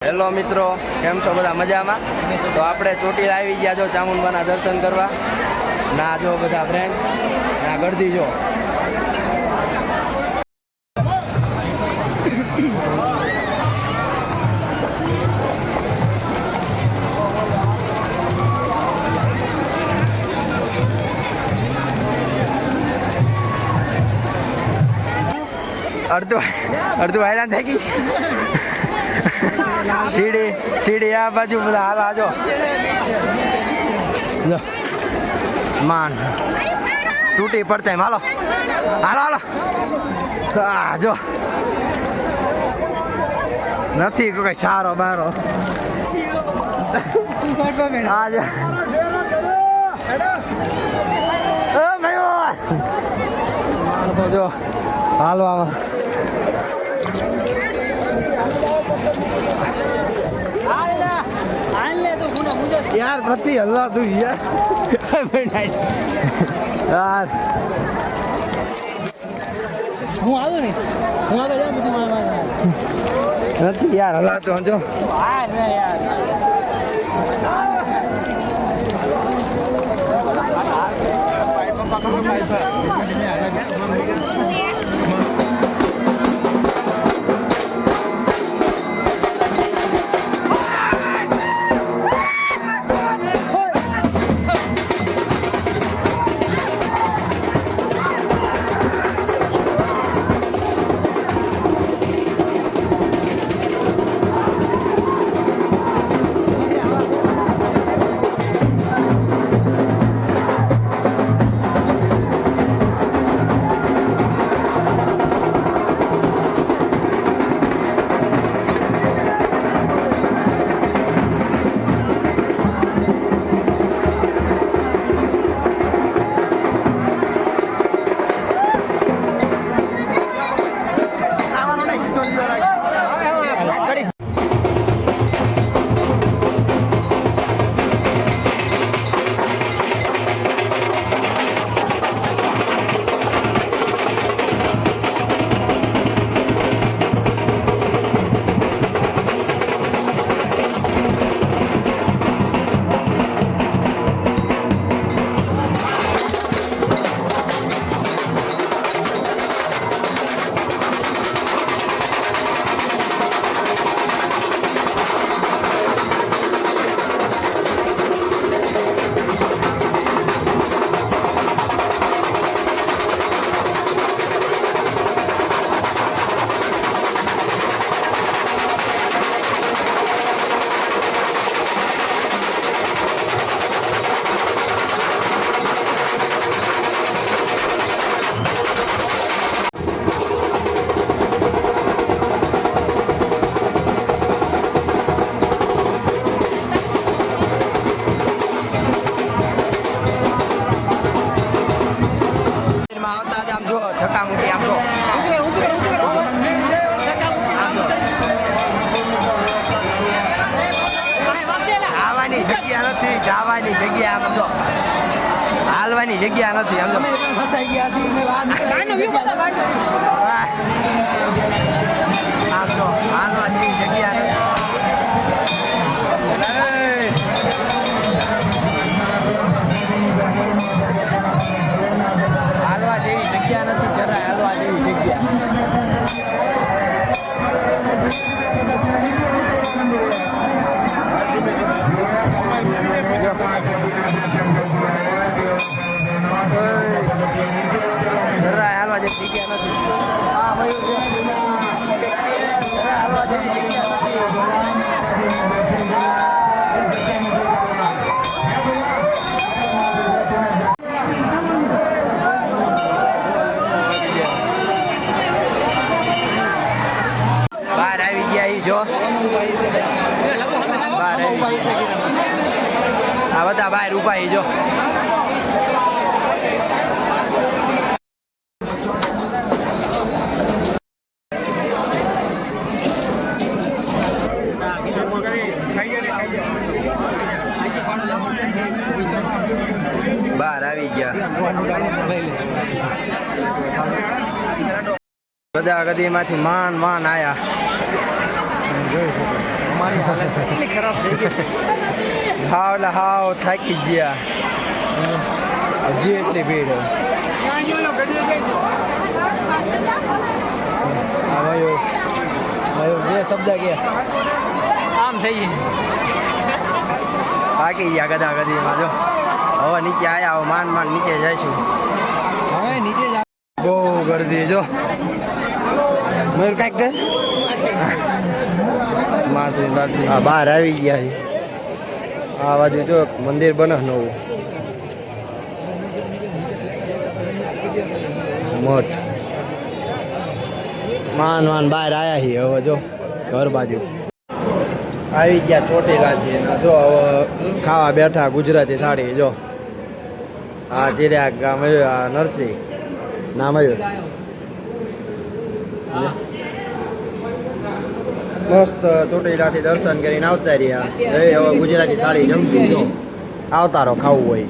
Hello મિત્રો, કેમ છો બધા મજામાં? તો આપણે ચોટીલા આવી ગયા જો ચામુંડમાના દર્શન કરવા. ના જો બધા ફ્રેન્ડ, ના ગળદી જો. અડધું હાઈલાન થઈ ગઈ. સીડી આ બાજુ બધા હાલ આજો માન તૂટી પડતા હાલો હાલો હાલો. જો નથી કોઈ સારો બારો માણસો જો હાલો આમાં. यार प्रति अल्लाह तू यार यार હું આવ્યો ને હું આગળ જાઉં બધું નથી યાર અલ્લાહ તો જો યાર જવાની જગ્યા આમ જો હાલવાની જગ્યા નથી આમ જો ફસાઈ ગયા છે આમ જો હાલવાની જગ્યા નથી. હાલવા જેવી જગ્યા નથી જરા હાલવા જેવી જગ્યા. હાલવા જેવી જગ્યા નથી. હા હાલવા જેવી જગ્યા બહાર આવી ગયા ઈ જો બહાર આ બધા બહાર ઉભા ઈ જો. બહાર આવી ગયા બધા ગદીમાંથી માન આયા. તમે જોઈ શકો અમારી હાલત એટલી ખરાબ થઈ ગઈ હાવ એટલે હાવ થાકી ગયા હજી એટલી ભીડ બે શબ્દ કે આમ થઈ ગઈ થાકી ગયા ગધા ગધીમાં જો હવે નીચે આવ્યા હવે માન નીચે જઈશું હવે નીચે જ બહુ ગરદી જો મયુર કાંઈક કર માસી બાસી હા બહાર આવી ગયા છે આ બાજુ જો મંદિર બને નવું મઠ માન બહાર આવ્યા છીએ હવે જો ઘર બાજુ આવી ગયા ચોટીલાથી ને જો હવે ખાવા બેઠા ગુજરાતી થાળી જો આ ચિરાગ આ નરસિંહ નામ આવ્યું મસ્ત ચોટીલાથી દર્શન કરીને આવતા રહ્યા હવે ગુજરાતી થાળી જમતી જો આવતા રહો ખાવું હોય